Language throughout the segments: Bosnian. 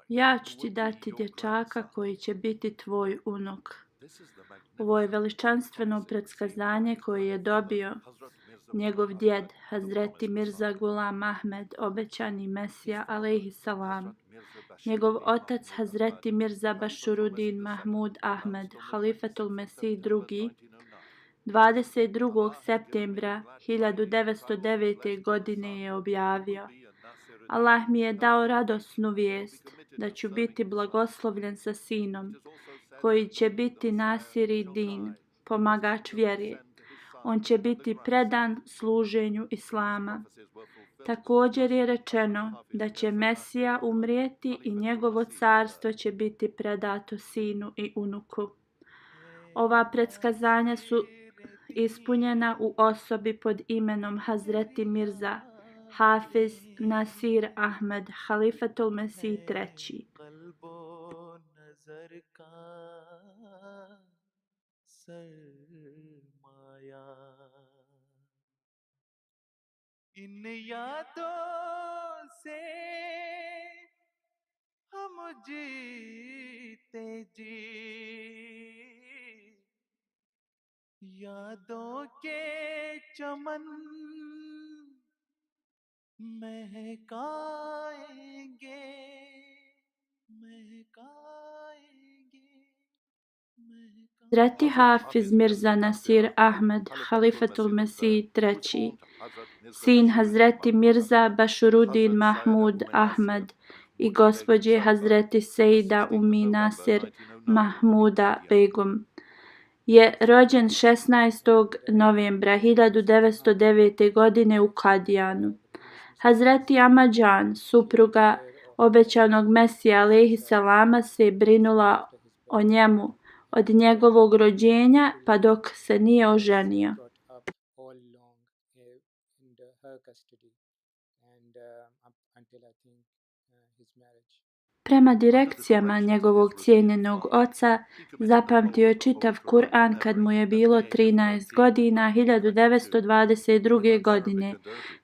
Ja ću ti dati dječaka koji će biti tvoj unuk. Ovo je veličanstveno predskazanje koje je dobio njegov djed, Hazreti Mirza Ghulam Ahmed, obećani Mesija, alejhi salam. Njegov otac, Hazreti Mirza Bashuruddin Mahmud Ahmed, Halifatul Mesih II, 22. septembra 1909. godine je objavio: Allah mi je dao radosnu vijest da ću biti blagoslovljen sa sinom koji će biti Nasiri Din, pomagač vjeri. On će biti predan služenju Islama. Također je rečeno da će Mesija umrijeti i njegovo carstvo će biti predato sinu i unuku. Ova predskazanja su ispunjena u osobi pod imenom Hazreti Mirza Hafiz Nasir Ahmed, Halifatul Mesih III. इन यादों से हम जीते जी, यादों के चमन महकाएंगे, महकाएंगे। Hazreti Hafiz Mirza Nasir Ahmed, Halifatul Mesih III, sin Hazreti Mirza Bashuruddin Mahmud Ahmed i gospođe Hazreti Sejda Umi Nasir Mahmuda Begum, je rođen 16. novembra 1909. godine u Kadijanu. Hazreti Amadžan, supruga obećanog Mesija alejhi salama, se brinula o njemu od njegovog rođenja pa dok se nije oženio. Prema direkcijama njegovog cijenjenog oca, zapamtio je čitav Kur'an kad mu je bilo 13 godina 1922. godine.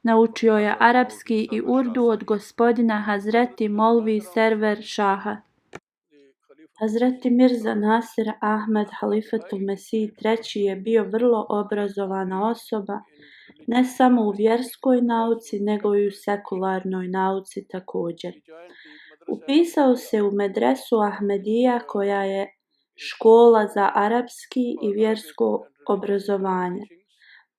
Naučio je arapski i urdu od gospodina Hazreti Molvi Server Šaha. Hazreti Mirza Nasir Ahmed, Halifatul Mesih III, je bio vrlo obrazovana osoba, ne samo u vjerskoj nauci, nego i u sekularnoj nauci također. Upisao se u medresu Ahmedija, koja je škola za arapski i vjersko obrazovanje.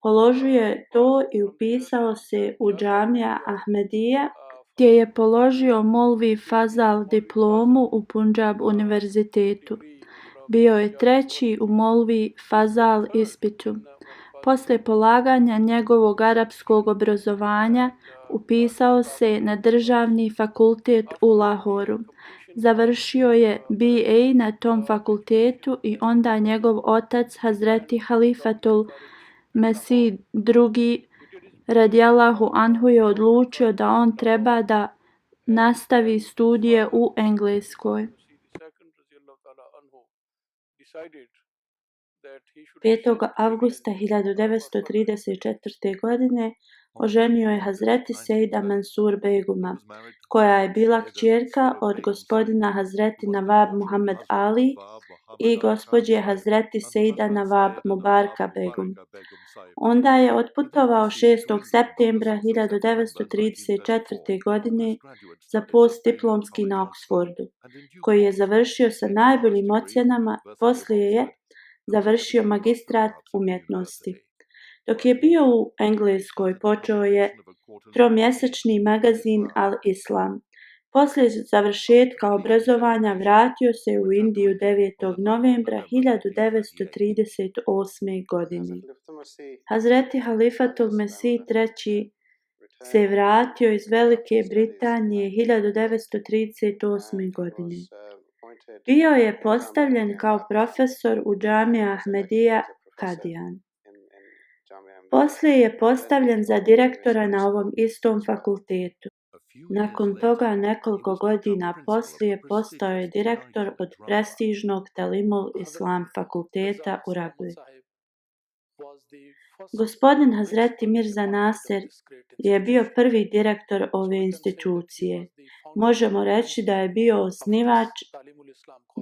Položio je to i upisao se u džamija Ahmedija, gdje je položio Molvi Fazal diplomu u Punjab univerzitetu. Bio je treći u Molvi Fazal ispitu. Poslije polaganja njegovog arapskog obrazovanja upisao se na državni fakultet u Lahoru. Završio je BA na tom fakultetu i onda njegov otac Hazreti Halifatul Mesih II radijallahu anhu je odlučio da on treba da nastavi studije u Engleskoj. 5. avgusta 1934. godine oženio je Hazreti Sejda Mansur Beguma, koja je bila kćerka od gospodina Hazreti Nawab Muhammad Ali i gospođe Hazreti Sejda Nawab Mubaraka Begum. Onda je otputovao 6. septembra 1934. godine za postdiplomski na Oxfordu, koji je završio sa najboljim ocjenama. Poslije je završio magistrat umjetnosti. Dok je bio u Engleskoj, počeo je tromjesečni magazin Al Islam. Poslije završetka obrazovanja vratio se u Indiju 9. novembra 1938. godine. Hazreti Halifatul Mesih III se vratio iz Velike Britanije 1938. godine. Bio je postavljen kao profesor u džamija Ahmedija Kadijan. Poslije je postavljen za direktora na ovom istom fakultetu. Nakon toga, nekoliko godina poslije, postao je direktor od prestižnog Talimul Islam fakulteta u Ragli. Gospodin Hazreti Mirza Nasir je bio prvi direktor ove institucije. Možemo reći da je bio osnivač,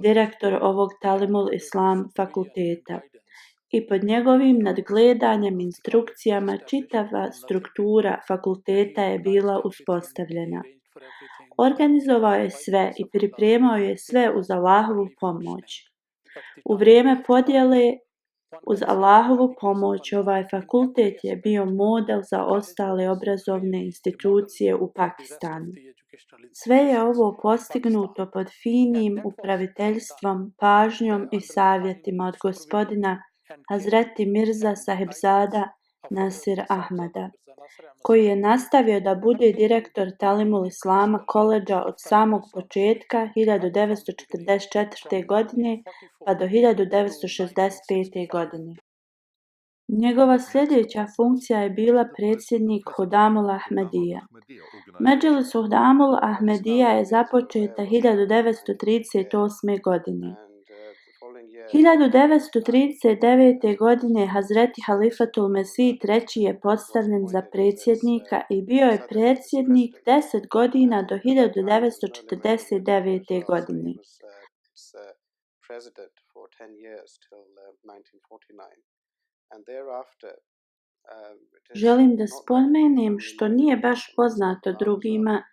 direktor ovog Talimul Islam fakulteta. I pod njegovim nadgledanjem instrukcijama čitava struktura fakulteta je bila uspostavljena. Organizovao je sve i pripremao je sve uz Allahovu pomoć. U vrijeme podjele uz Allahovu pomoć ovaj fakultet je bio model za ostale obrazovne institucije u Pakistanu. Sve je ovo postignuto pod finim upraviteljstvom, pažnjom i savjetima od gospodina Hazreti Mirza Sahibzada Nasir Ahmada, koji je nastavio da bude direktor Talimul Islama koledža od samog početka 1944. godine pa do 1965. godine. Njegova sljedeća funkcija je bila predsjednik Hudamul Ahmedija. Medžlis Hudamul Ahmedija je započeta 1938. godine. 1939. godine Hazreti Halifatul Mesih III je postavljen za predsjednika i bio je predsjednik 10 godina do 1949. godine. Želim da spomenem, što nije baš poznato drugima,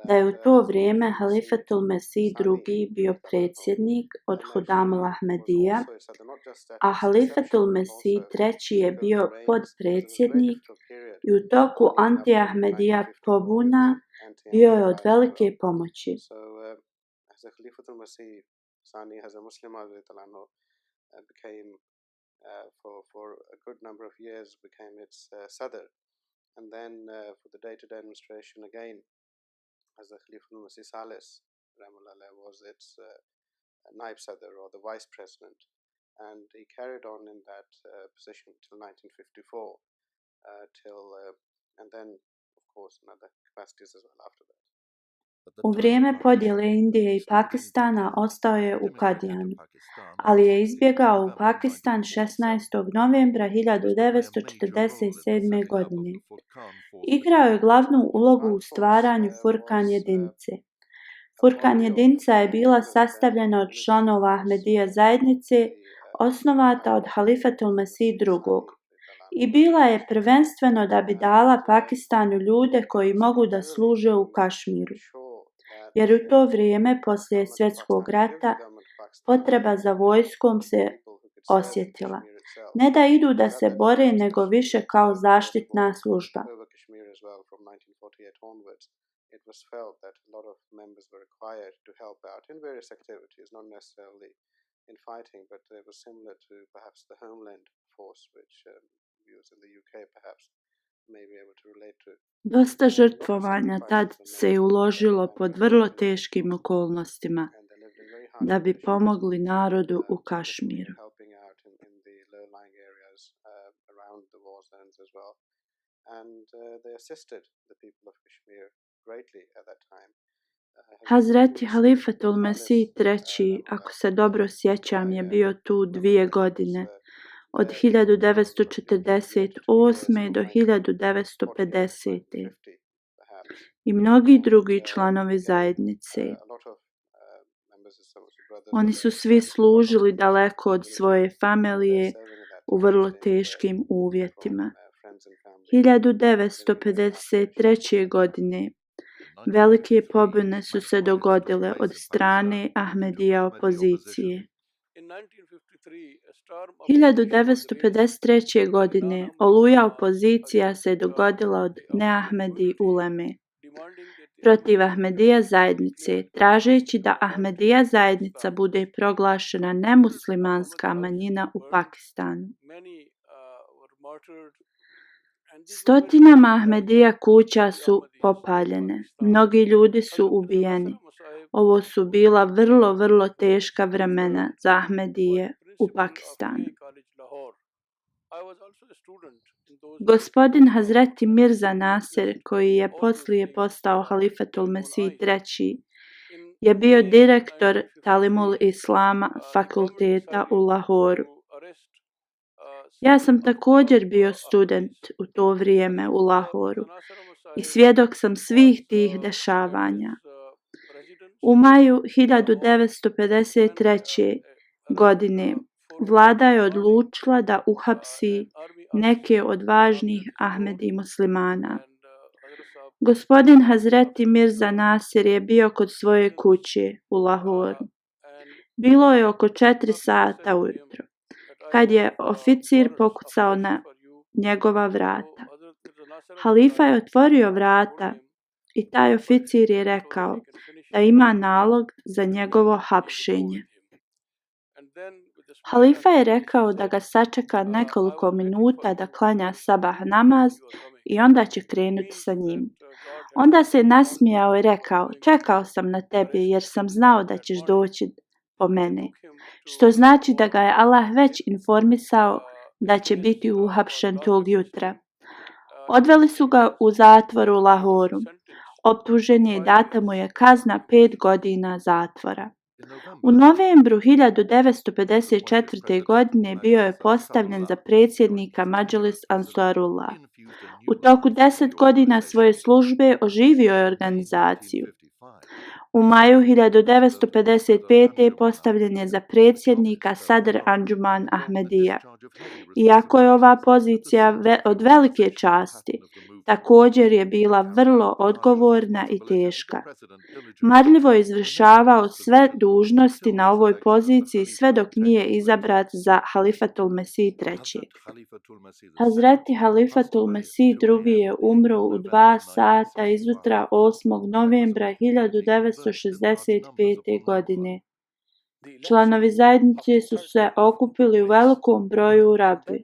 da je u to vrijeme Halifatul Mesih II bio predsjednik od Hudamul Ahmedija, a Halifatul Mesih III je bio podpredsjednik i u toku anti-Ahmedija pobuna bio je od velike pomoći. For a good number of years became its sadr, and then for the day-to-day administration again, as the Khalifa Masih Salis Rahimahullah was its naib sadr or the vice president, and he carried on in that position till 1954, and then of course in other capacities as well after that. U vrijeme podjele Indije i Pakistana ostao je u Kadijanu, ali je izbjegao u Pakistan 16. novembra 1947. godine. Igrao je glavnu ulogu u stvaranju Furkan jedinice. Furkan jedinica je bila sastavljena od članova Ahmedija zajednice, osnovata od Halifatul Mesih II. I bila je prvenstveno da bi dala Pakistanu ljude koji mogu da služe u Kašmiru. Jer u to vrijeme, poslije svjetskog rata, potreba za vojskom se osjetila. Ne da idu da se bore, nego više kao zaštitna služba. It was felt that a lot of members were required to help out in various activities, not necessarily in fighting, but it was similar to perhaps the Homeland Force, which we use in the UK perhaps may be able to relate to. Dosta žrtvovanja tad se je uložilo pod vrlo teškim okolnostima da bi pomogli narodu u Kašmiru. Hazreti Halifatul Mesih III, ako se dobro sjećam, je bio tu 2 godine, od 1948. do 1950. I mnogi drugi članovi zajednice. Oni su svi služili daleko od svoje familije u vrlo teškim uvjetima. 1953. godine velike pobune su se dogodile od strane Ahmedija opozicije. 1953. godine oluja opozicija se dogodila od neahmedi uleme protiv Ahmedija zajednice, tražeći da Ahmedija zajednica bude proglašena nemuslimanska manjina u Pakistanu. Stotinama Ahmedija kuća su popaljene, mnogi ljudi su ubijeni. Ovo su bila vrlo teška vremena za Ahmedije u Pakistanu. Gospodin Hazreti Mirza Nasir, koji je poslije postao Halifatul Mesih III, je bio direktor Talimul Islama fakulteta u Lahoru. Ja sam također bio student u to vrijeme u Lahoru i svjedok sam svih tih dešavanja. U maju 1953. godine vlada je odlučila da uhapsi neke od važnih Ahmedi muslimana. Gospodin Hazreti Mirza Nasir je bio kod svoje kuće u Lahoru. Bilo je oko 4 sata ujutro, kad je oficir pokucao na njegova vrata. Halifa je otvorio vrata i taj oficir je rekao da ima nalog za njegovo hapšenje. Halifa je rekao da ga sačeka nekoliko minuta da klanja sabah namaz i onda će krenuti sa njim. Onda se nasmijao i rekao: čekao sam na tebi jer sam znao da ćeš doći po mene, što znači da ga je Allah već informisao da će biti uhapšen tog jutra. Odveli su ga u zatvor u Lahoru. Optužen je i data mu je kazna 5 godina zatvora. U novembru 1954. godine bio je postavljen za predsjednika Madžlis Ansarullah. U toku 10 godina svoje službe oživio je organizaciju. U maju 1955. postavljen je za predsjednika Sadr Anjuman Ahmedija. Iako je ova pozicija od velike časti, također je bila vrlo odgovorna i teška. Marljivo je izvršavao sve dužnosti na ovoj poziciji sve dok nije izabrat za Halifatul Mesih III. Hazreti Halifatul Mesih II. Je umro u 2 sata izutra 8. novembra 1965. godine. Članovi zajednice su se okupili u velikom broju u Rabbi.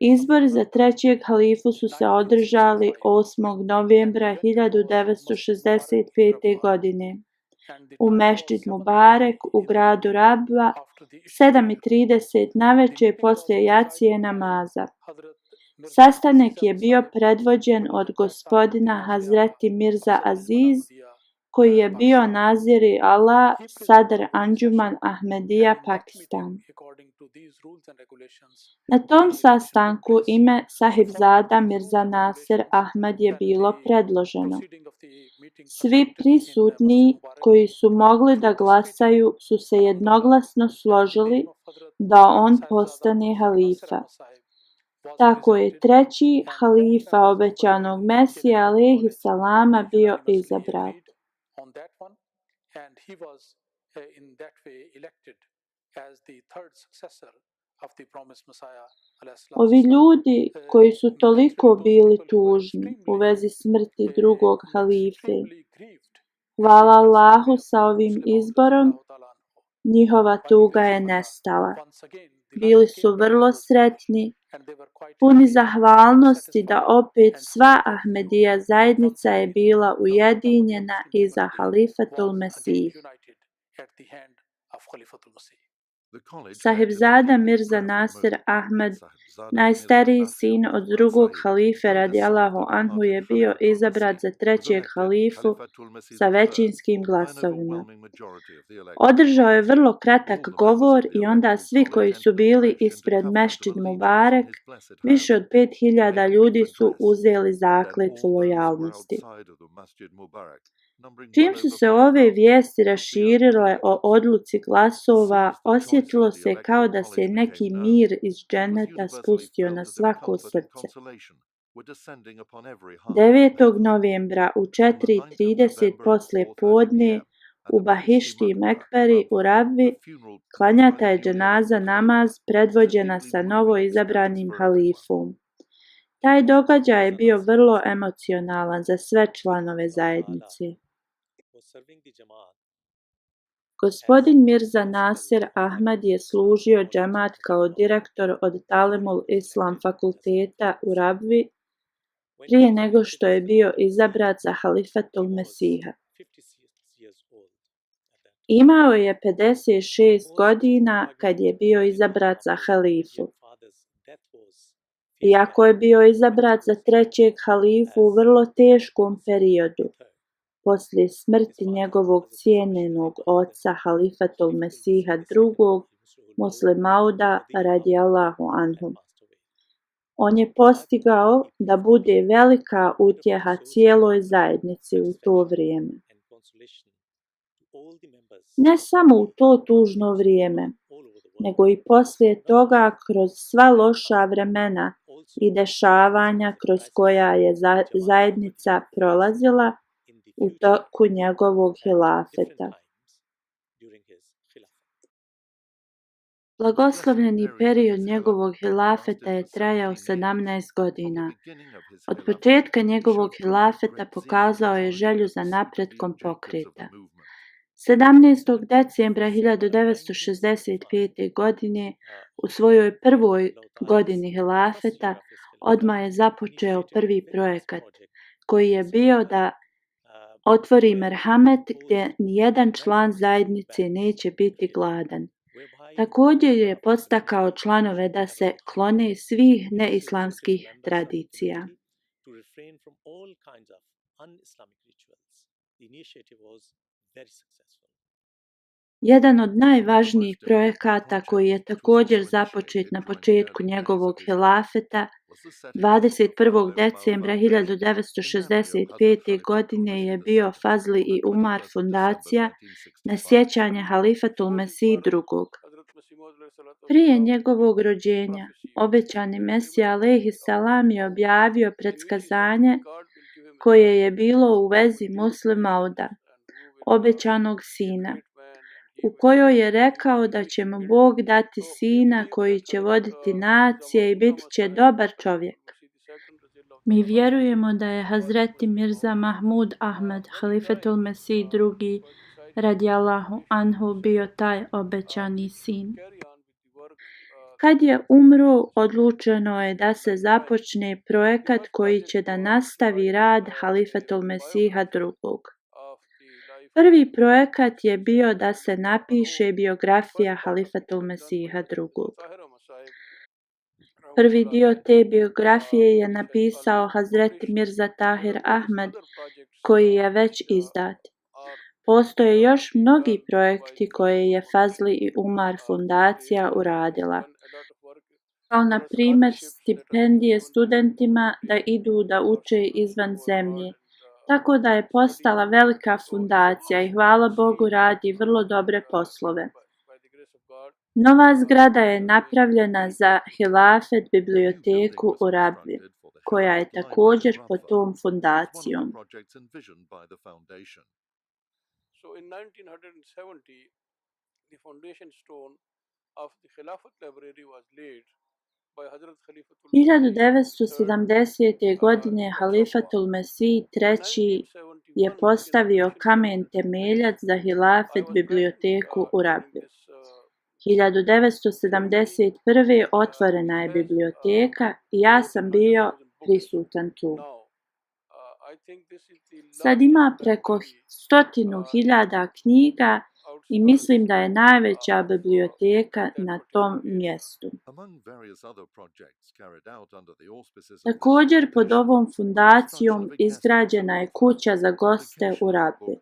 Izbori za 3. halifu su se održali 8. novembra 1965. godine u Mešćid Mubarek u gradu Rabba 7:30 navečer poslije jacije namaza. Sastanak je bio predvođen od gospodina Hazreti Mirza Aziz, koji je bio Naziri Allah Sadr Anjuman Ahmedija Pakistan. Na tom sastanku ime Sahibzada Mirza Nasir Ahmed je bilo predloženo. Svi prisutni koji su mogli da glasaju su se jednoglasno složili da on postane halifa. Tako je 3. halifa obećanog Mesija alejhi salama bio izabran. Ovi ljudi koji su toliko bili tužni u vezi smrti drugog halife, hvala Allahu sa ovim izborom, njihova tuga je nestala. Bili su vrlo sretni, puni zahvalnosti da opet sva Ahmedija zajednica je bila ujedinjena iza Halifatul Mesih. Sahibzada Mirza Nasir Ahmed, najstariji sin od drugog halife radijallahu anhu, je bio izabran za 3. halifu sa većinskim glasovima. Održao je vrlo kratak govor i onda svi koji su bili ispred Mešćid Mubarek, više od 5000 ljudi su uzeli zakletvu lojalnosti. Čim su se ove vijesti raširile o odluci glasova, osjetilo se kao da se neki mir iz dženeta spustio na svako srce. 9. novembra u 4:30 poslije podne u Bahišti Mekberi u Rabbi klanjata je dženaza namaz predvođena sa novo izabranim halifom. Taj događaj je bio vrlo emocionalan za sve članove zajednice. Gospodin Mirza Nasir Ahmed je služio džemat kao direktor od Talimul Islam fakulteta u Rabbi prije nego što je bio izabran za Halifatul Mesiha. Imao je 56 godina kad je bio izabran za halifu. Iako je bio izabran za 3. halifu u vrlo teškom periodu, poslije smrti njegovog cijenjenog oca Halifatul Mesiha II. Muslim Mauda radijallahu anhu. On je postigao da bude velika utjeha cijeloj zajednici u to vrijeme. Ne samo u to tužno vrijeme, nego i poslije toga kroz sva loša vremena i dešavanja kroz koja je zajednica prolazila u toku njegovog hilafeta. Blagoslovljeni period njegovog hilafeta je trajao 17 godina. Od početka njegovog hilafeta pokazao je želju za napretkom pokreta. 17. decembra 1965. godine, u svojoj prvoj godini hilafeta, odmah je započeo prvi projekat, koji je bio da otvori merhamet gdje nijedan član zajednice neće biti gladan. Također je podstakao članove da se klone svih neislamskih tradicija. Jedan od najvažnijih projekata koji je također započet na početku njegovog hilafeta 21. decembra 1965. godine je bio Fazli i Umar fondacija na sjećanje halifatul Mesih II. Prije njegovog rođenja, obećani Mesija alejhi salam je objavio predskazanje koje je bilo u vezi Muslim Mauda, obećanog sina, u kojoj je rekao da će mu Bog dati sina koji će voditi nacije i biti će dobar čovjek. Mi vjerujemo da je Hazreti Mirza Mahmud Ahmed, halifatul Mesih II, radijallahu anhu, bio taj obećani sin. Kad je umro, odlučeno je da se započne projekat koji će da nastavi rad halifatul Mesiha II. Prvi projekat je bio da se napiše biografija halifatul Mesiha II. Prvi dio te biografije je napisao Hazreti Mirza Tahir Ahmed, koji je već izdat. Postoje još mnogi projekti koje je Fazli i Umar fondacija uradila, kao na primjer stipendije studentima da idu da uče izvan zemlje, tako da je postala velika fundacija i hvala Bogu radi vrlo dobre poslove. Nova zgrada je napravljena za hilafet biblioteku u Rabbi, koja je također pod tom fondacijom. So in 1970, the foundation stone of the Khilafat Library was laid by Hazrat Khalifatul 1970. godine halifatul Mesih III je postavio kamen temeljac za hilafet biblioteku u Rabbi. 1971. otvorena je biblioteka i ja sam bio prisutan tu. Sad ima preko 100.000 knjiga i mislim da je najveća biblioteka na tom mjestu. Također pod ovom fundacijom izgrađena je kuća za goste u Rabbi.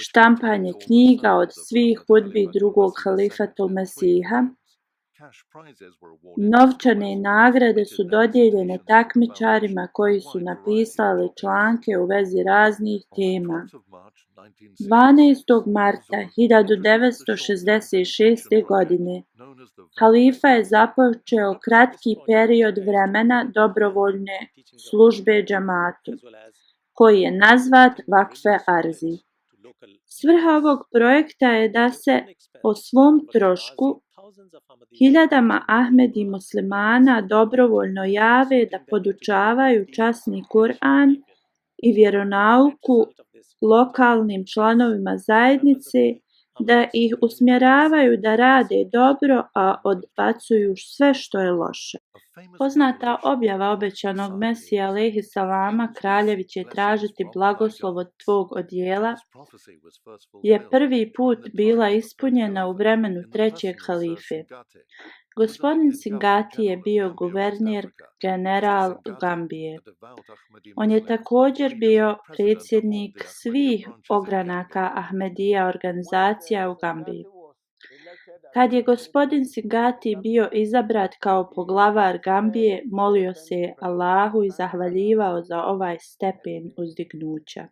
Štampanje knjiga od svih hudbi drugog halifatul Mesiha. Novčane nagrade su dodijeljene takmičarima koji su napisali članke u vezi raznih tema. 12. marta 1966. godine halifa je započeo kratki period vremena dobrovoljne službe džamatu, koji je nazvat Vakfe Arzi. Svrha ovog projekta je da se o svom trošku hiljadama Ahmedi muslimana dobrovoljno jave da podučavaju časni Kur'an i vjeronauku lokalnim članovima zajednice, da ih usmjeravaju da rade dobro, a odbacuju sve što je loše. Poznata objava obećanog Mesija alejhi salama, kraljevi će tražiti blagoslov od tvog odijela, je prvi put bila ispunjena u vremenu trećeg halife. Gospodin Singati je bio guverner general Gambije. On je također bio predsjednik svih ogranaka Ahmedija organizacija u Gambiji. Kad je gospodin Singati bio izabrat kao poglavar Gambije, molio se je Allahu i zahvaljivao za ovaj stepen uzdignuća.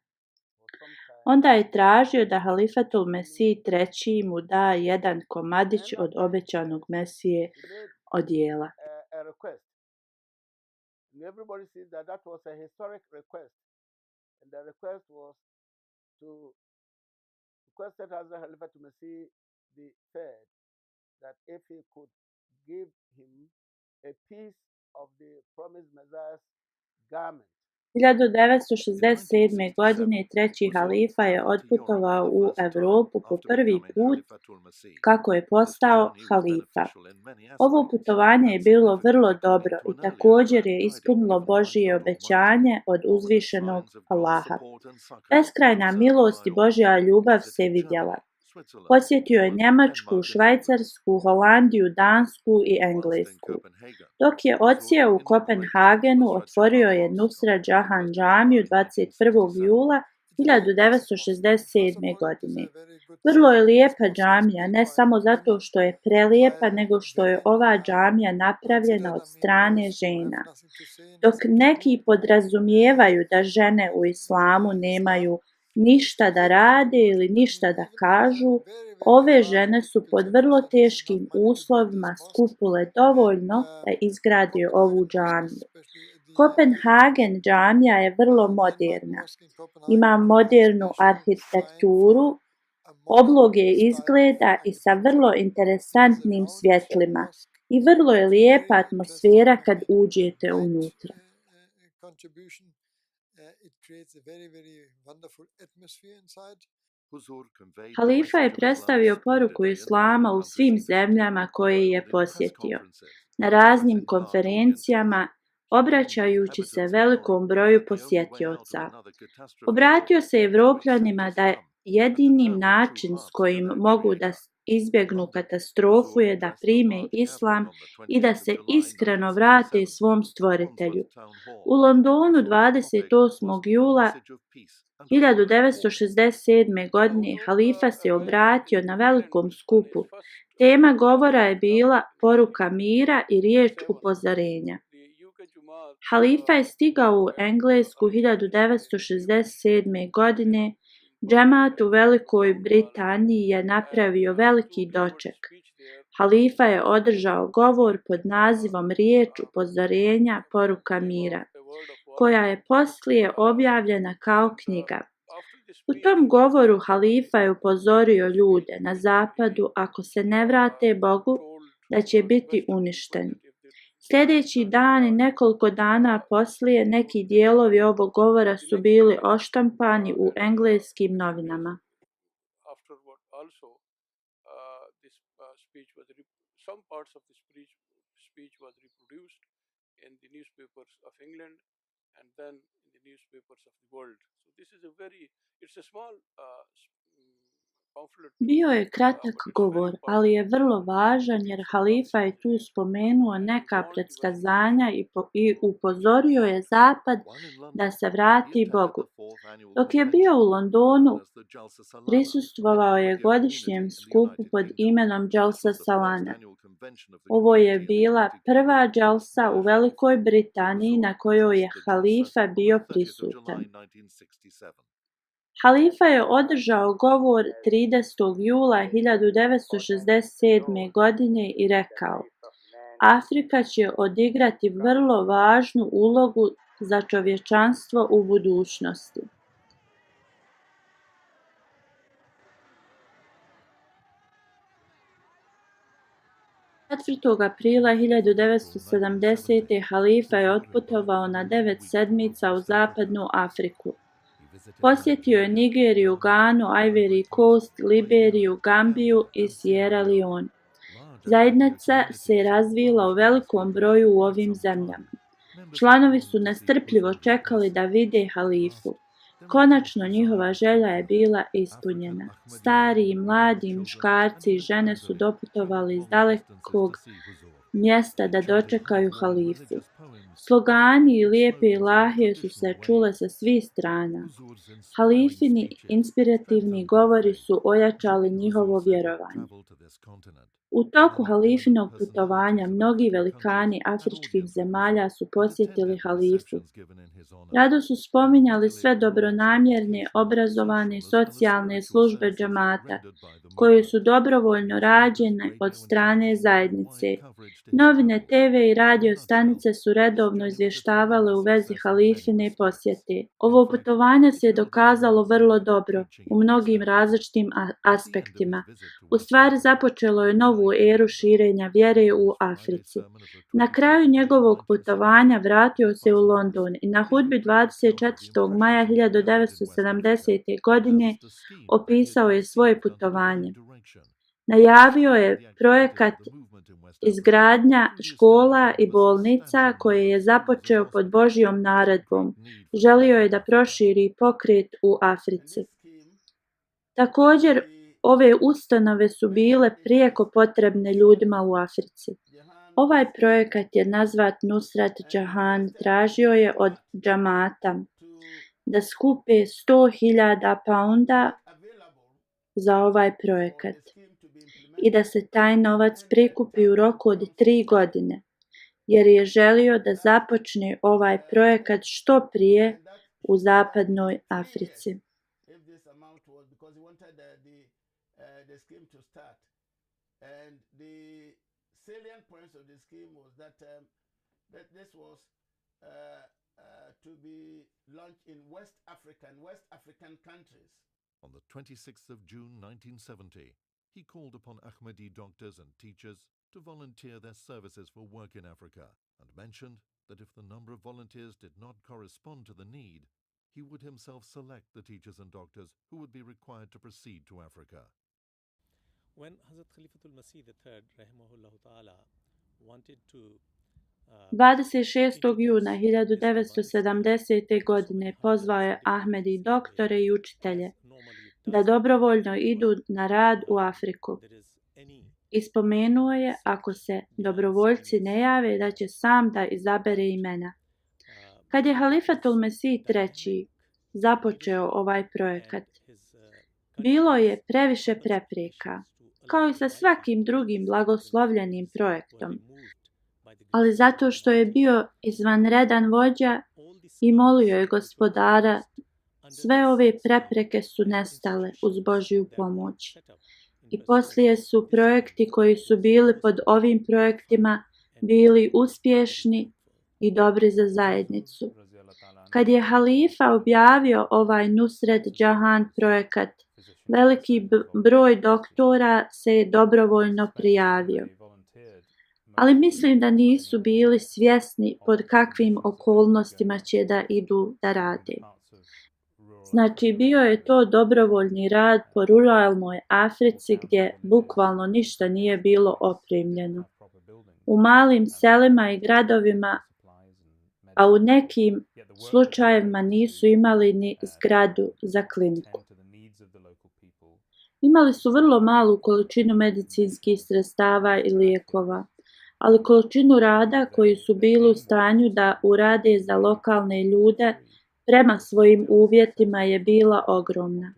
Onda je tražio da Halifatul Mesih III mu da jedan komadić od obećanog Mesije odijela. a request. And everybody sees that that was a historic request. And the request was to requested Hazrat Khalifa to Masih the third that if he could give him a piece of the promised Messiah's garment. 1967. godine treći halifa je otputovao u Europu po prvi put kako je postao halifa. Ovo putovanje je bilo vrlo dobro i također je ispunilo Božje obećanje od uzvišenog Allaha. Beskrajna milost i Božja ljubav se vidjela. Posjetio je Njemačku, Švajcarsku, Holandiju, Dansku i Englesku. Dok je odsjeo u Kopenhagenu, otvorio je Nusrat Jahan džamiju 21. jula 1967. godine. Vrlo je lijepa džamija, ne samo zato što je prelijepa, nego što je ova džamija napravljena od strane žena. Dok neki podrazumijevaju da žene u islamu nemaju ništa da rade ili ništa da kažu, ove žene su pod vrlo teškim uslovima skupile dovoljno da izgrade ovu džamiju. Kopenhagen džamija je vrlo moderna. Ima modernu arhitekturu, obloge izgleda i sa vrlo interesantnim svjetlima. I vrlo je lijepa atmosfera kad uđete unutra. Halifa je predstavio poruku islama u svim zemljama koje je posjetio. Na raznim konferencijama, obraćajući se velikom broju posjetioca. Obratio se Evropljanima da jedinim način s kojim mogu da izbjegnu katastrofu je da prime islam i da se iskreno vrate svom stvoritelju. U Londonu 28. jula 1967. godine halifa se obratio na velikom skupu. Tema govora je bila poruka mira i riječ upozorenja. Halifa je stigao u Englesku 1967. godine. Džemat u Velikoj Britaniji je napravio veliki doček. Halifa je održao govor pod nazivom Riječ upozorenja, poruka mira, koja je poslije objavljena kao knjiga. U tom govoru halifa je upozorio ljude na zapadu ako se ne vrate Bogu da će biti uništeni. Sljedeći dan i nekoliko dana poslije neki dijelovi ovog govora su bili oštampani u engleskim novinama. Bio je kratak govor, ali je vrlo važan jer halifa je tu spomenuo neka predskazanja i upozorio je zapad da se vrati Bogu. Dok je bio u Londonu, prisustvovao je godišnjem skupu pod imenom Jalsa Salana. Ovo je bila prva džalsa u Velikoj Britaniji na kojoj je halifa bio prisutan. Halifa je održao govor 30. jula 1967. godine i rekao: Afrika će odigrati vrlo važnu ulogu za čovječanstvo u budućnosti. Aprila 1970. halifa je otputovao na 9 sedmica u zapadnu Afriku. Posjetio je Nigeriju, Ganu, Ivory Coast, Liberiju, Gambiju i Sierra Leone. Zajednica se razvila u velikom broju u ovim zemljama. Članovi su nestrpljivo čekali da vide halifu. Konačno njihova želja je bila ispunjena. Stari i mladi, muškarci i žene su doputovali iz dalekog mjesta da dočekaju halifu. Slogani i lijepe ilahije su se čule sa svih strana. Halifini inspirativni govori su ojačali njihovo vjerovanje. U toku halifinog putovanja mnogi velikani afričkih zemalja su posjetili halifu. Rado su spominjali sve dobronamjerne, obrazovane i socijalne službe džamata, koje su dobrovoljno rađene od strane zajednice. Novine, TV i radio stanice su redovno izvještavale u vezi halifine posjete. Ovo putovanje se je dokazalo vrlo dobro u mnogim različitim aspektima. U stvari započelo je novu eru širenja vjere u Africi. Na kraju njegovog putovanja vratio se u London i na hudbi 24. maja 1970. godine opisao je svoje putovanje. Najavio je projekat izgradnja škola i bolnica koje je započeo pod Božjom naredbom. Želio je da proširi pokret u Africi. Također, ove ustanove su bile prijeko potrebne ljudima u Africi. Ovaj projekat je nazvat Nusrat Jahan. Tražio je od džamata da skupe 100.000 pounda za ovaj projekat i da se taj novac prikupi u roku od 3 godine, jer je želio da započne ovaj projekat što prije u zapadnoj Africi. Salient points of the scheme was that this was to be launched in West African countries. On the 26th of June 1970, he called upon Ahmadi doctors and teachers to volunteer their services for work in Africa and mentioned that if the number of volunteers did not correspond to the need, he would himself select the teachers and doctors who would be required to proceed to Africa. When Hazrat Khalifatul Masih III rahimahullah ta'ala wanted to 26. juna 1970. godine pozvao je Ahmedi doktore i učitelje da dobrovoljno idu na rad u Afriku. Ispomenuo je, ako se dobrovoljci ne jave, da će sam da izabere imena. Kad je Halifatul Mesih III započeo ovaj projekat, bilo je previše prepreka, kao i sa svakim drugim blagoslovljenim projektom. Ali zato što je bio izvanredan vođa i molio je Gospodara, sve ove prepreke su nestale uz Božju pomoć. I poslije su projekti koji su bili pod ovim projektima bili uspješni i dobri za zajednicu. Kad je halifa objavio ovaj Nusrat Jahan projekat, veliki broj doktora se je dobrovoljno prijavio. Ali mislim da nisu bili svjesni pod kakvim okolnostima će da idu da rade. Znači, bio je to dobrovoljni rad po ruralnoj Africi gdje bukvalno ništa nije bilo opremljeno. U malim selima i gradovima, a u nekim slučajevima nisu imali ni zgradu za kliniku. Imali su vrlo malu količinu medicinskih sredstava i lijekova, ali količinu rada koji su bili u stanju da urade za lokalne ljude prema svojim uvjetima je bila ogromna.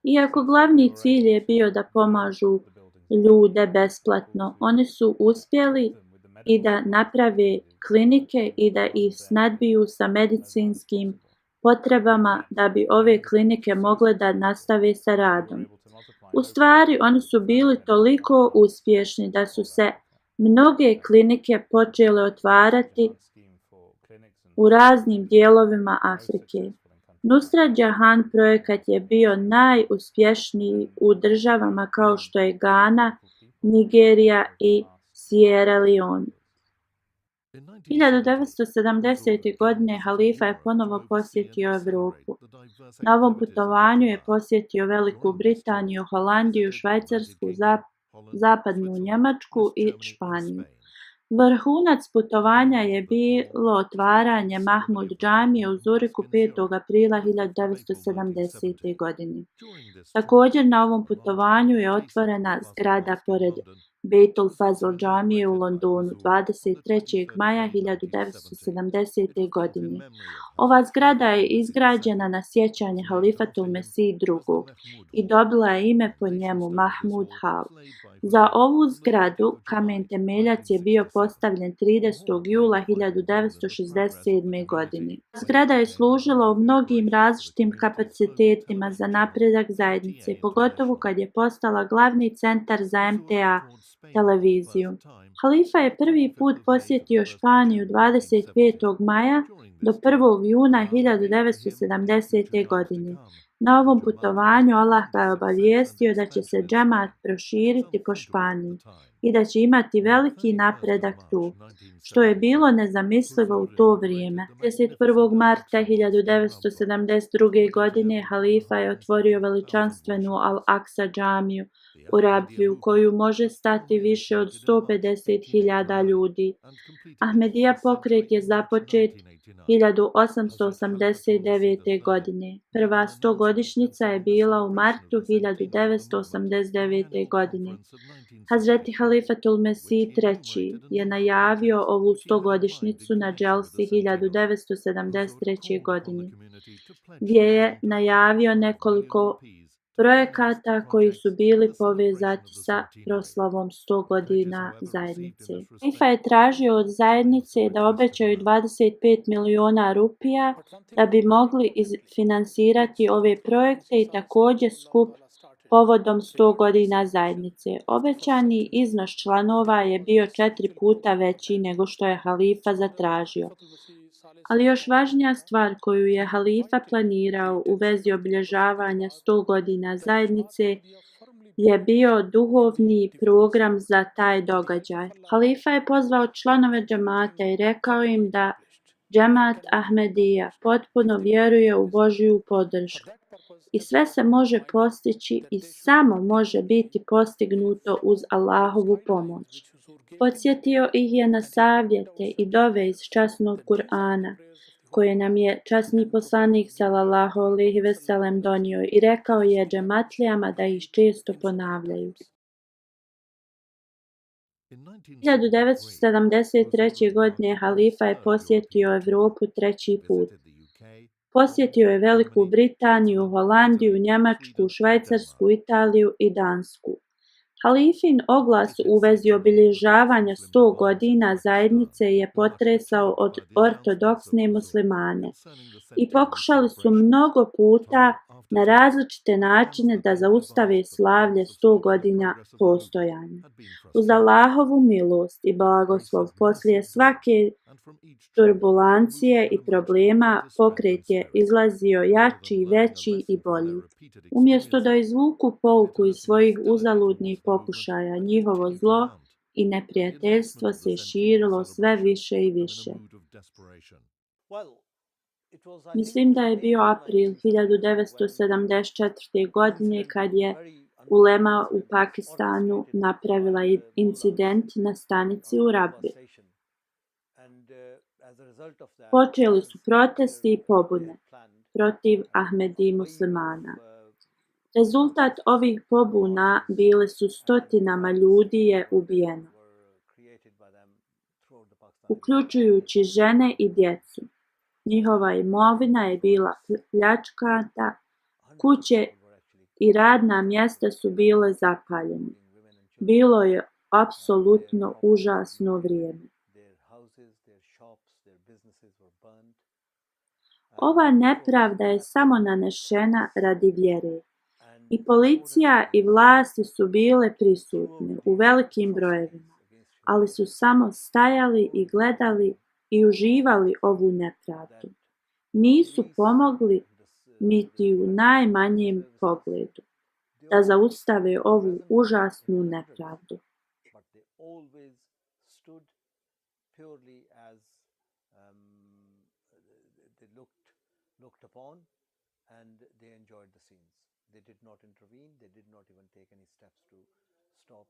Iako glavni cilj je bio da pomažu ljude besplatno, oni su uspjeli i da naprave klinike i da ih snadbiju sa medicinskim potrebama da bi ove klinike mogle da nastave sa radom. U stvari, oni su bili toliko uspješni da su se mnoge klinike počele otvarati u raznim dijelovima Afrike. Nusrat Jahan projekat je bio najuspješniji u državama kao što je Gana, Nigerija i Sierra Leone. 1970. godine halifa je ponovo posjetio Europu. Na ovom putovanju je posjetio Veliku Britaniju, Holandiju, Švajcarsku, zapadnu Njemačku i Španiju. Vrhunac putovanja je bilo otvaranje Mahmud džamije u Zuriku 5. aprila 1970. godine. Također na ovom putovanju je otvorena zgrada pored Beitul Fazl džamije u Londonu 23. maja 1970. godine. Ova zgrada je izgrađena na sjećanje Halifatul Mesih II. I dobila je ime po njemu Mahmud Hall. Za ovu zgradu kamen temeljac je bio postavljen 30. jula 1967. godine. Zgrada je služila u mnogim različitim kapacitetima za napredak zajednice, pogotovo kad je postala glavni centar za MTA televiziju. Halifa je prvi put posjetio Španiju 25. maja do 1. juna 1970. godine. Na ovom putovanju Allah ga je obavijestio da će se džemat proširiti po Španiji i da će imati veliki napredak tu, što je bilo nezamislivo u to vrijeme. 31. marta 1972. godine Halifa je otvorio veličanstvenu Al-Aqsa džamiju u Rabvi u koju može stati više od 150.000 ljudi. Ahmedija pokret je započet 1889. godine. Prva 100-godišnjica je bila u martu 1989. godine. Hazreti Halifatul Mesih III je najavio ovu 100-godišnjicu na dželsi 1973. godine, gdje je najavio nekoliko projekata koji su bili povezati sa proslavom 100 godina zajednice. Halifa je tražio od zajednice da obećaju 25 miliona rupija da bi mogli finansirati ove projekte i također skup povodom 100 godina zajednice. Obećani iznos članova je bio 4 puta veći nego što je Halifa zatražio. Ali još važnija stvar koju je Halifa planirao u vezi obilježavanja 100 godina zajednice je bio duhovni program za taj događaj. Halifa je pozvao članove džemata i rekao im da džemat Ahmedija potpuno vjeruje u Božju podršku i sve se može postići i samo može biti postignuto uz Allahovu pomoć. Podsjetio ih je na savjete i dove iz časnog Kur'ana, koje nam je časni poslanik sallallahu alejhi ve sellem donio i rekao je džematlijama da ih često ponavljaju. 1973. godine Halifa je posjetio Europu 3. put. Posjetio je Veliku Britaniju, Holandiju, Njemačku, Švajcarsku, Italiju i Dansku. Halifin oglas u vezi obilježavanja 100 godina zajednice je potresao od ortodoksne muslimane i pokušali su mnogo puta na različite načine da zaustave slavlje 100 godina postojanja. Uz Allahovu milost i blagoslov poslije svake turbulancije i problema pokret je izlazio jači, veći i bolji. Umjesto da izvuku pouku iz svojih uzaludnih pokušaja, njihovo zlo i neprijateljstvo se širilo sve više i više. Mislim da je bio april 1974. godine kad je ulema u Pakistanu napravila incident na stanici u Rabbi. Počeli su protesti i pobune protiv Ahmedi muslimana. Rezultat ovih pobuna bile su stotinama ljudi je ubijeno, uključujući žene i djecu. Njihova imovina je bila pljačkana, kuće i radna mjesta su bile zapaljene. Bilo je apsolutno užasno vrijeme. Ova nepravda je samo nanešena radi vjere. I policija i vlasti su bile prisutne u velikim brojevima, ali su samo stajali i gledali i uživali ovu nepravdu. Nisu pomogli niti u najmanjem pogledu da zaustave ovu užasnu nepravdu. They did not intervene, they did not even take any steps to stop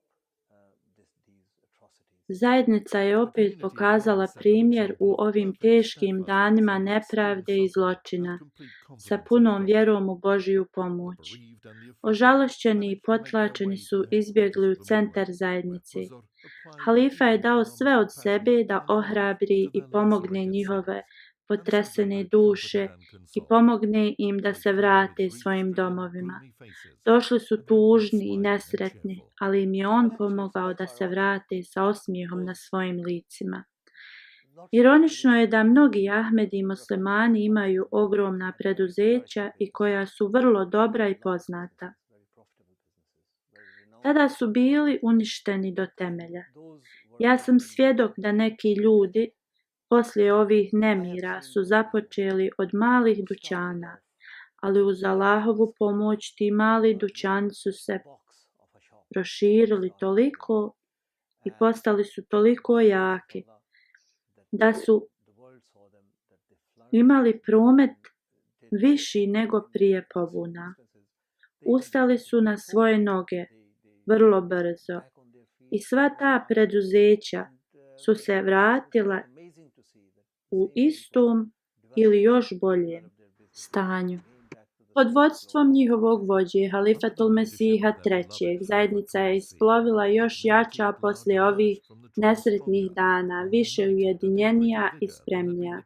Zajednica je opet pokazala primjer u ovim teškim danima nepravde i zločina, sa punom vjerom u Božju pomoć. Ožalošćeni i potlačeni su izbjegli u centar zajednice. Halifa je dao sve od sebe da ohrabri i pomogne njihove potresene duše i pomogne im da se vrate svojim domovima. Došli su tužni i nesretni, ali im je on pomogao da se vrate sa osmijehom na svojim licima. Ironično je da mnogi Ahmedi muslimani imaju ogromna preduzeća i koja su vrlo dobra i poznata. Tada su bili uništeni do temelja. Ja sam svjedok da neki ljudi poslije ovih nemira su započeli od malih dućana, ali uz Allahovu pomoć ti mali dućani su se proširili toliko i postali su toliko jaki da su imali promet viši nego prije pobuna. Ustali su na svoje noge vrlo brzo i sva ta preduzeća su se vratila u istom ili još boljem stanju. Pod vodstvom njihovog vođe, Halifatul Mesiha III, zajednica je isplovila još jača poslije ovih nesretnih dana, više ujedinjenija i spremnija.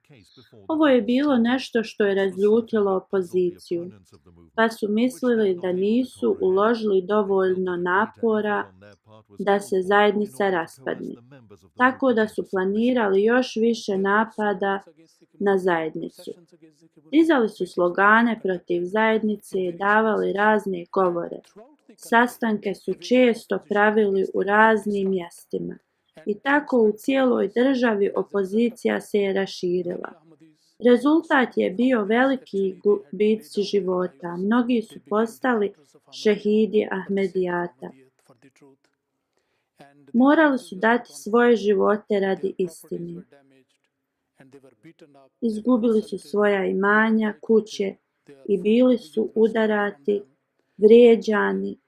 Ovo je bilo nešto što je razljutilo opoziciju, pa su mislili da nisu uložili dovoljno napora da se zajednica raspadne, tako da su planirali još više napada na zajednicu. Dizali su slogane protiv zajednice i davali razne govore. Sastanke su često pravili u raznim mjestima. I tako u cijeloj državi opozicija se je raširila. Rezultat je bio veliki gubici života. Mnogi su postali šehidi Ahmedijata. Morali su dati svoje živote radi istine. Izgubili su svoja imanja, kuće i bili su udarati, vrijeđani.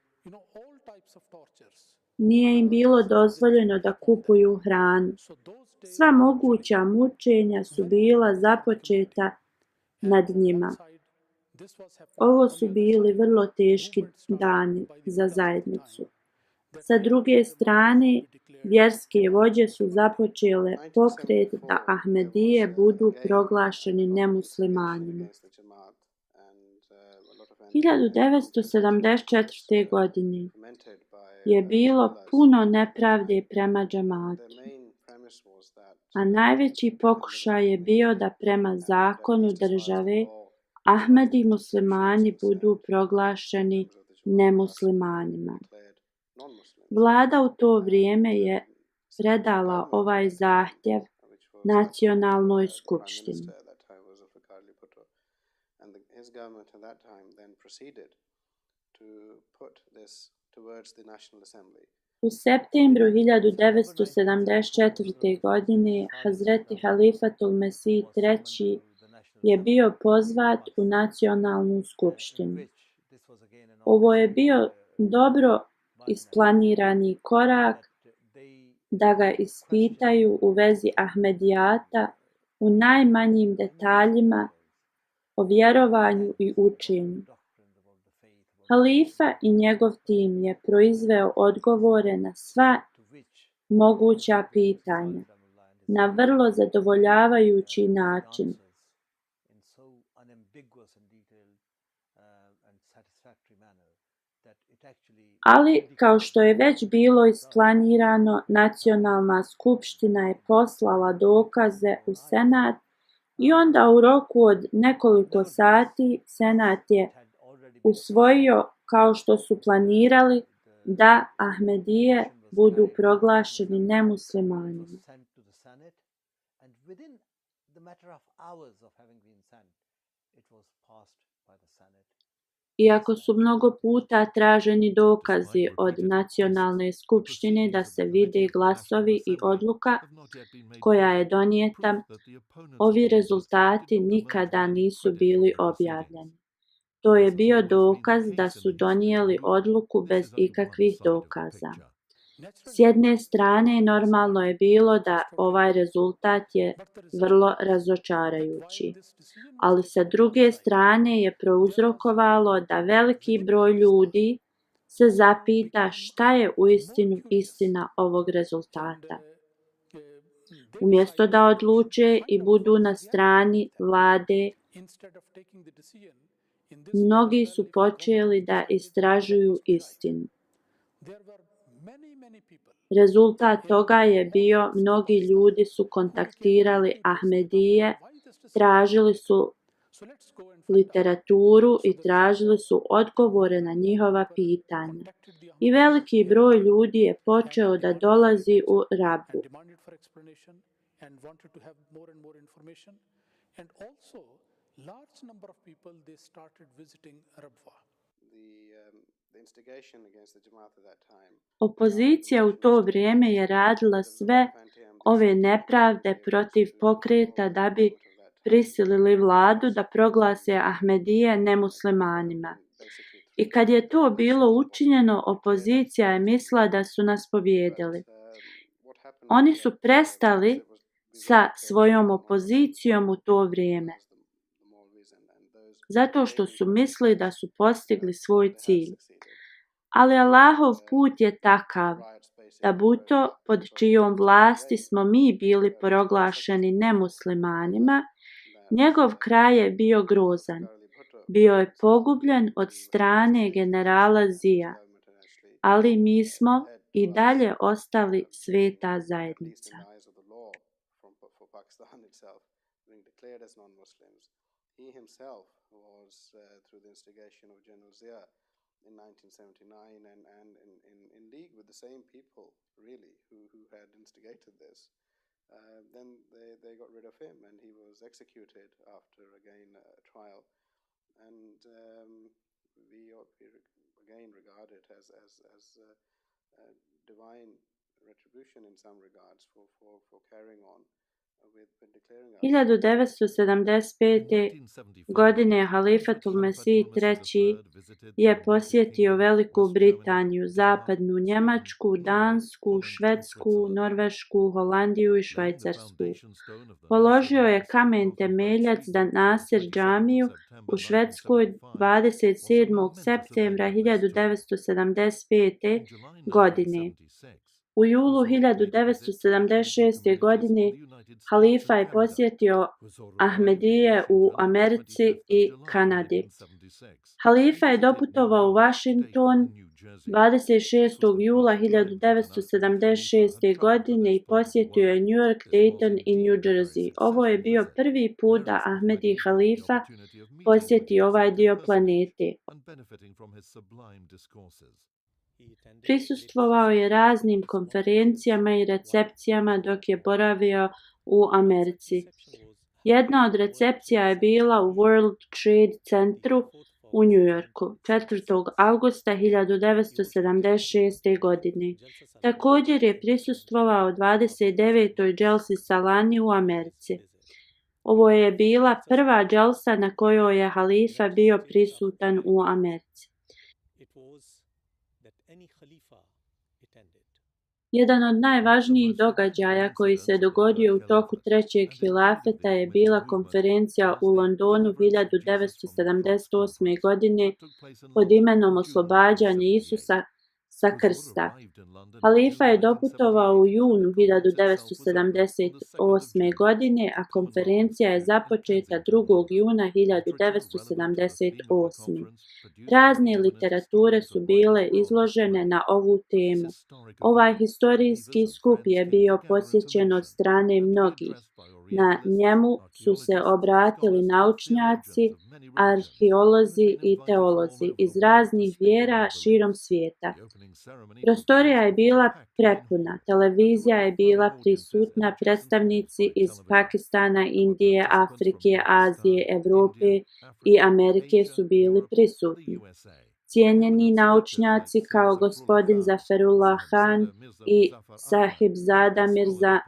Nije im bilo dozvoljeno da kupuju hranu. Sva moguća mučenja su bila započeta nad njima. Ovo su bili vrlo teški dani za zajednicu. Sa druge strane, vjerske vođe su započele pokret da Ahmedije budu proglašeni nemuslimanima. 1974. godine je bilo puno nepravde prema džematu, a najveći pokušaj je bio da prema zakonu države Ahmedi muslimani budu proglašeni nemuslimanima. Vlada u to vrijeme je predala ovaj zahtjev Nacionalnoj skupštini. U septembru 1974. godine Hazreti Halifatul Mesih III je bio pozvat u Nacionalnu skupštinu. Ovo je bio dobro isplanirani korak da ga ispitaju u vezi Ahmedijata u najmanjim detaljima o vjerovanju i učenju. Halifa i njegov tim je proizveo odgovore na sva moguća pitanja na vrlo zadovoljavajući način. Ali, kao što je već bilo isplanirano, Nacionalna skupština je poslala dokaze u Senat i onda u roku od nekoliko sati Senat je usvojio, kao što su planirali, da Ahmedije budu proglašeni nemuslimanima. Iako su mnogo puta traženi dokazi od Nacionalne skupštine da se vide glasovi i odluka koja je donijeta, ovi rezultati nikada nisu bili objavljeni. To je bio dokaz da su donijeli odluku bez ikakvih dokaza. S jedne strane, normalno je bilo da ovaj rezultat je vrlo razočarajući, ali sa druge strane je prouzrokovalo da veliki broj ljudi se zapita šta je uistinu istina ovog rezultata. Umjesto da odluče i budu na strani vlade, mnogi su počeli da istražuju istinu. Rezultat toga je bio, mnogi ljudi su kontaktirali Ahmedije, tražili su literaturu i tražili su odgovore na njihova pitanja. I veliki broj ljudi je počeo da dolazi u Rabu. Opozicija u to vrijeme je radila sve ove nepravde protiv pokreta da bi prisilili vladu da proglase Ahmedije nemuslimanima. I kad je to bilo učinjeno, opozicija je mislila da su nas pobijedili. Oni su prestali sa svojom opozicijom u to vrijeme, zato što su mislili da su postigli svoj cilj. Ali Allahov put je takav da buto pod čijom vlasti smo mi bili proglašeni nemuslimanima, njegov kraj je bio grozan. Bio je pogubljen od strane generala Zija, ali mi smo i dalje ostali sveta zajednica. In 1979 and in league with the same people, really, who had instigated this. Then they got rid of him and he was executed after, again, a trial. And we again regard it as divine retribution in some regards for carrying on. 1975. godine Halifatul Mesih III. Je posjetio Veliku Britaniju, Zapadnu Njemačku, Dansku, Švedsku, Norvešku, Holandiju i Švajcarsku. Položio je kamen temeljac za Nasir džamiju u Švedskoj 27. septembra 1975. godine. U julu 1976. godine halifa je posjetio Ahmedije u Americi i Kanadi. Halifa je doputovao u Washington 26. jula 1976. godine i posjetio je New York, Dayton i New Jersey. Ovo je bio prvi put da Ahmedi halifa posjeti ovaj dio planete. Prisustvovao je raznim konferencijama i recepcijama dok je boravio u Americi. Jedna od recepcija je bila u World Trade Centru u New Yorku 4. augusta 1976. godine. Također je prisustvovao 29. dželsi Salani u Americi. Ovo je bila prva dželsa na kojoj je halifa bio prisutan u Americi. Jedan od najvažnijih događaja koji se dogodio u toku trećeg hilafeta je bila konferencija u Londonu 1978. godine pod imenom Oslobađanje Isusa sa krsta. Halifa je doputovao u junu 1978. godine, a konferencija je započeta 2. juna 1978. Razne literature su bile izložene na ovu temu. Ovaj historijski skup je bio posjećen od strane mnogih. Na njemu su se obratili naučnjaci, arheolozi i teolozi iz raznih vjera širom svijeta. Prostorija je bila prepuna, televizija je bila prisutna, predstavnici iz Pakistana, Indije, Afrike, Azije, Evrope i Amerike su bili prisutni. Cijenjeni naučnjaci kao gospodin Zaferullah Khan i Sahibzada Mirza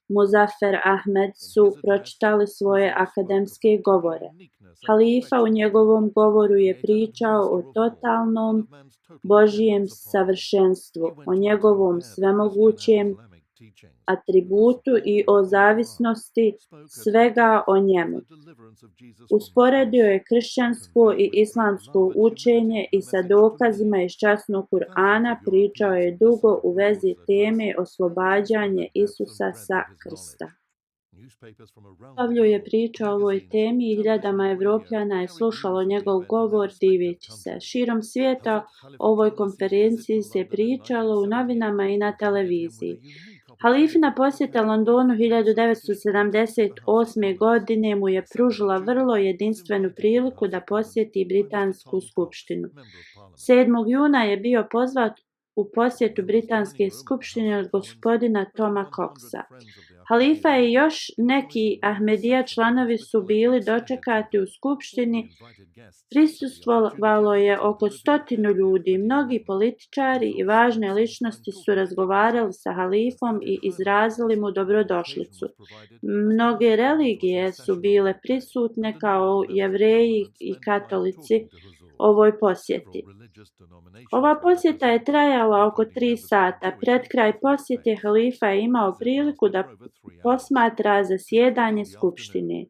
Muzaffer Ahmed su pročitali svoje akademske govore. Halifa u njegovom govoru je pričao o totalnom Božijem savršenstvu, o njegovom svemogućem atributu i o zavisnosti svega o njemu. Usporedio je kršćansko i islamsko učenje i sa dokazima iz časnog Kur'ana pričao je dugo u vezi teme oslobađanje Isusa sa krsta. Pavlju je pričao o ovoj temi i hiljadama Evropljana je slušalo njegov govor diveći se. Širom svijeta o ovoj konferenciji se pričalo u novinama i na televiziji. Halifina posjeta Londonu 1978. godine mu je pružila vrlo jedinstvenu priliku da posjeti Britansku skupštinu. 7. juna je bio pozvat u posjetu Britanske skupštine od gospodina Toma Coxa. Halifa i još neki Ahmedija članovi su bili dočekati u skupštini. Prisustvovalo je oko 100 ljudi. Mnogi političari i važne ličnosti su razgovarali sa halifom i izrazili mu dobrodošlicu. Mnoge religije su bile prisutne kao Jevreji i katolici ovoj posjeti. Ova posjeta je trajala oko 3 sata. Pred kraj posjete halifa je imao priliku da posmatra zasjedanje skupštine.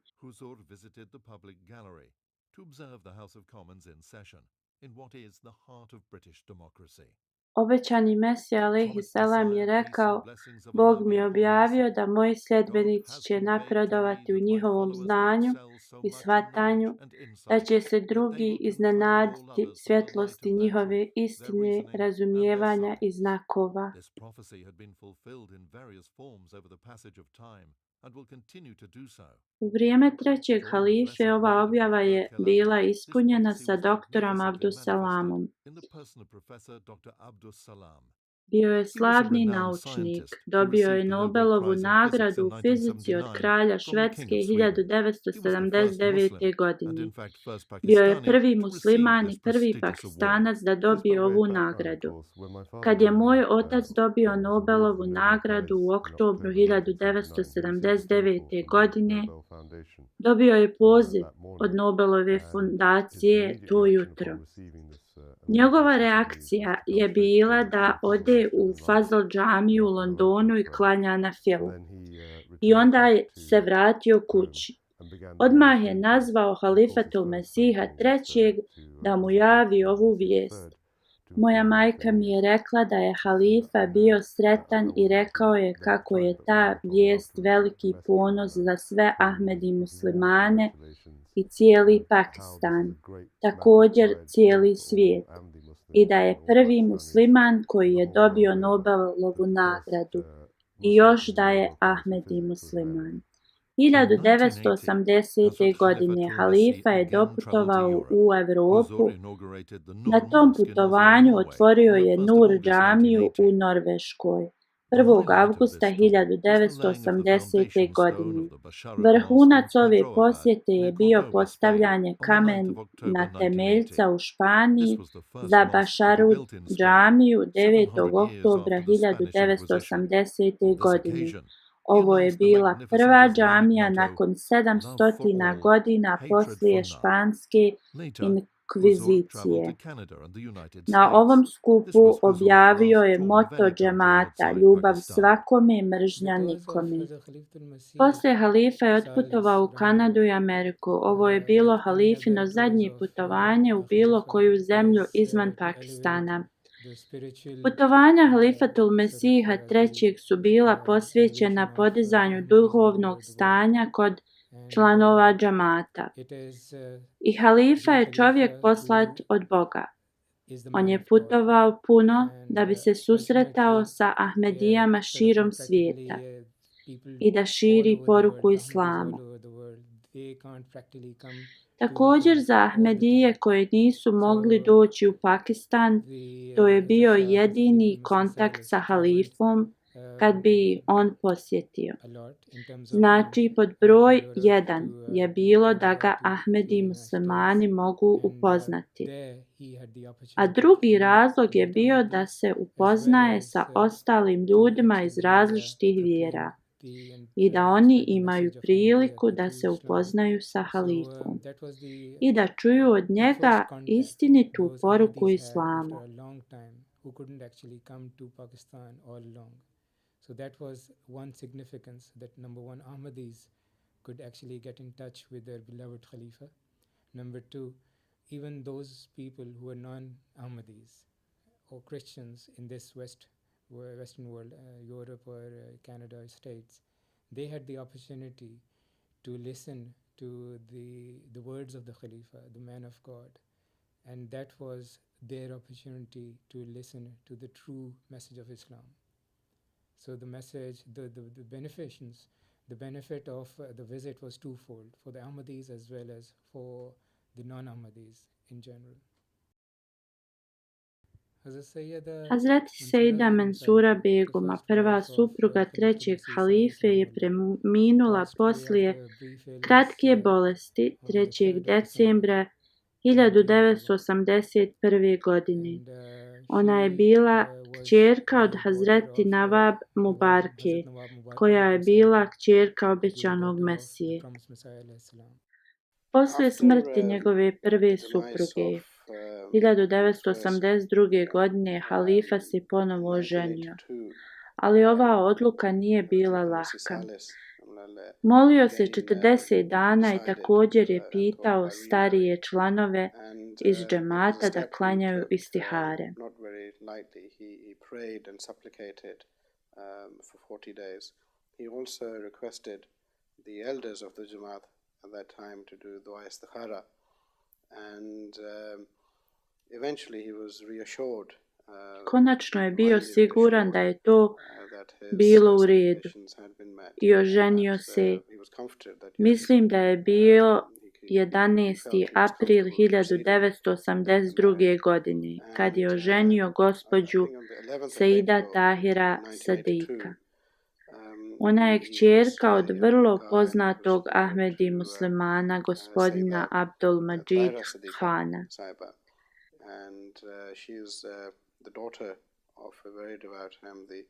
Obećani Mesija alejhi selam je rekao: Bog mi je objavio da moji sljedbenici će napredovati u njihovom znanju i shvatanju, da će se drugi iznenaditi svjetlosti njihove istine, razumijevanja i znakova. U vrijeme trećeg halife ova objava je bila ispunjena sa doktorom Abdussalamom. Bio je slavni naučnik, dobio je Nobelovu nagradu u fizici od kralja Švedske 1979. godine. Bio je prvi musliman i prvi Pakistanac da dobije ovu nagradu. Kad je moj otac dobio Nobelovu nagradu u oktobru 1979. godine, dobio je poziv od Nobelove fundacije to jutro. Njegova reakcija je bila da ode u Fazl džamiju u Londonu i klanja na filu. I onda se vratio kući. Odmah je nazvao Halifatul Mesiha III da mu javi ovu vijest. Moja majka mi je rekla da je halifa bio sretan i rekao je kako je ta vijest veliki ponos za sve Ahmedi muslimane i cijeli Pakistan, također cijeli svijet, i da je prvi musliman koji je dobio Nobelovu nagradu i još da je Ahmedi musliman. 1980. godine halifa je doputovao u Europu. Na tom putovanju otvorio je Nur džamiju u Norveškoj 1. avgusta 1980. godine. Vrhunac ove posjete je bio postavljanje kamena temeljca u Španiji za Bašarud džamiju 9. oktobra 1980. godine. Ovo je bila prva džamija nakon 700 godina poslije španske inkvizicije. Na ovom skupu objavio je moto džemata: ljubav svakome, mržnja nikome. Poslije halifa je otputovao u Kanadu i Ameriku. Ovo je bilo halifino zadnje putovanje u bilo koju zemlju izvan Pakistana. Putovanja Halifatul Mesiha III su bila posvećena podizanju duhovnog stanja kod članova džamata. I halifa je čovjek poslat od Boga. On je putovao puno da bi se susretao sa Ahmedijama širom svijeta i da širi poruku Islama. Također za Ahmedije koji nisu mogli doći u Pakistan, to je bio jedini kontakt sa halifom kad bi on posjetio. Znači, pod broj 1 je bilo da ga Ahmedi muslimani mogu upoznati. A drugi razlog je bio da se upoznaje sa ostalim ljudima iz različitih vjera. i da oni imaju priliku da se upoznaju sa halifom i da čuju od njega istinitu poruku islama. Who couldn't actually come to Pakistan all along. So that was one significance, that number one, Ahmadis could actually get in touch with their beloved Khalifa. Number two, even those people who were non-Ahmadis or Christians in this Western world, Europe or Canada or States, they had the opportunity to listen to the words of the Khalifa, the man of God. And that was their opportunity to listen to the true message of Islam. So the message, the beneficence, the benefit of the visit was twofold, for the Ahmadis as well as for the non-Ahmadis in general. Hazreti Sejda Mensura Beguma, prva supruga trećeg halife, je preminula poslije kratke bolesti 3. decembra 1981. godine. Ona je bila kćerka od Hazreti Nawab Mubarke, koja je bila kćerka obećanog Mesije. Poslije smrti njegove prve supruge, 1982. godine, halifa se ponovo oženio, ali ova odluka nije bila laka. Molio se 40 dana i također je pitao starije članove iz džemata da klanjaju istihare. He also requested the elders of the Jamaat at that time to do dua istikhara, and eventually he was reassured. Konačno je bio siguran da je to bilo u redu i oženio se. Mislim da je bio 11. april 1982. godine, kad je oženio gospođu Seida Tahira Sadika. Ona je kćerka od vrlo poznatog Ahmedi muslimana, gospodina Abdul Majid Khana. And she is the daughter of a very devout Ahmadi.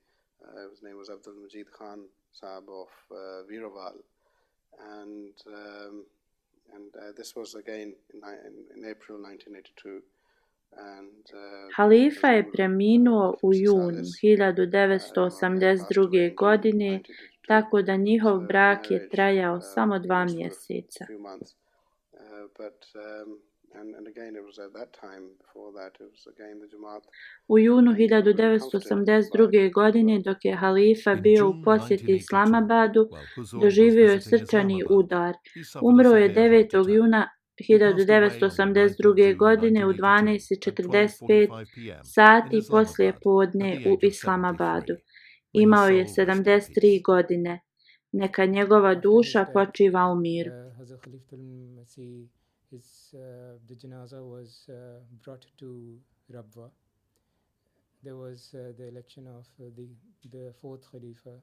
His name was Abdul Majid Khan Sahab of Veeraval. And this was again in April 1982. Halifa je preminuo u junu 1982. godine, tako da njihov brak je trajao samo 2 mjeseca. U junu 1982. godine, dok je halifa bio u posjeti Islamabadu, doživio je srčani udar. Umro je 9. juna 1982. godine u 12:45 sati poslije podne u Islamabadu. Imao je 73 godine. Neka njegova duša počiva u miru. The janaza was brought to Rabwa. There was the election of the fourth Khalifa,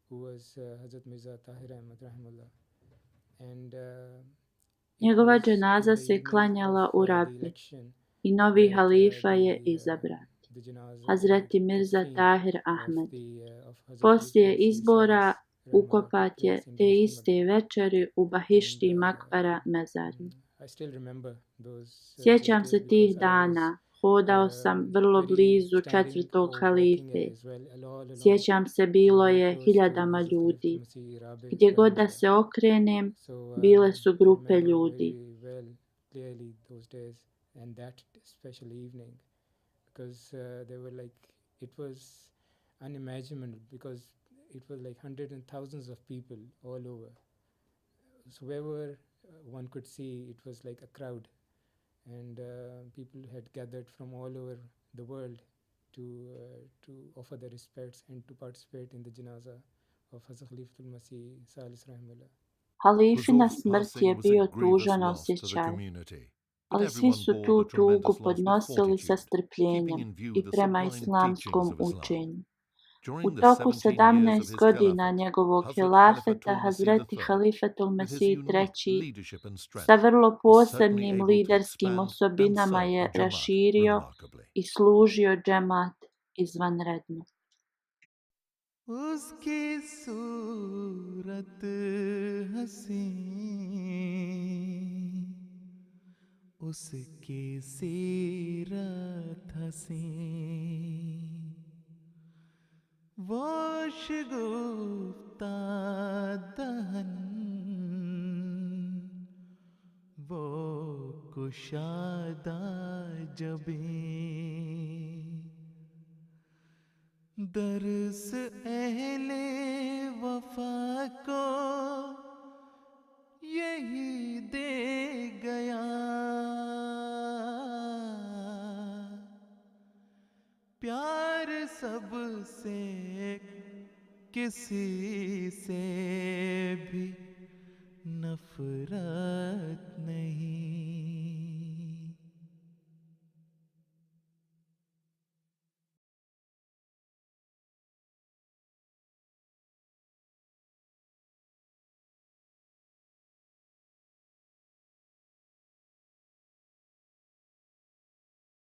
who was Hazrat Mirza Tahir Ahmad Rahimullah. And njegova dženaza se klanjala u Rabbi i novi halifa je izabran, Hazreti Mirza Tahir Ahmed. Poslije izbora ukopat je te iste večeri u Bahišti Makbara mezarju. Sjećam se tih dana. Hodao sam vrlo blizu 4. halife. Sjećam se, bilo je hiljadama ljudi. Gdje god da se okrenem, bile su grupe ljudi. One could see it was like a crowd, and people had gathered from all over the world to offer their respects and to participate in the janaza of Hazrat Khalifatul Masih Salis Rahimullah. Halifina smrt je bio tužan osjećaj, ali svi su tu tugu podnosili sa strpljenjem i prema islamskom učenju. U toku 17 godina njegovog hilafeta Hazreti Khalifatul Masih III sa vrlo posebnim liderskim osobinama je raširio i služio džemat izvanredno. उसकी सूरत हसी, उसकी सीरत हसी, वो शगुफ्ता दहन, वो कुशादा जबीं, दर्स अहले वफा को यही दे गया, प्यार सबसे किसी से भी नफरत नहीं।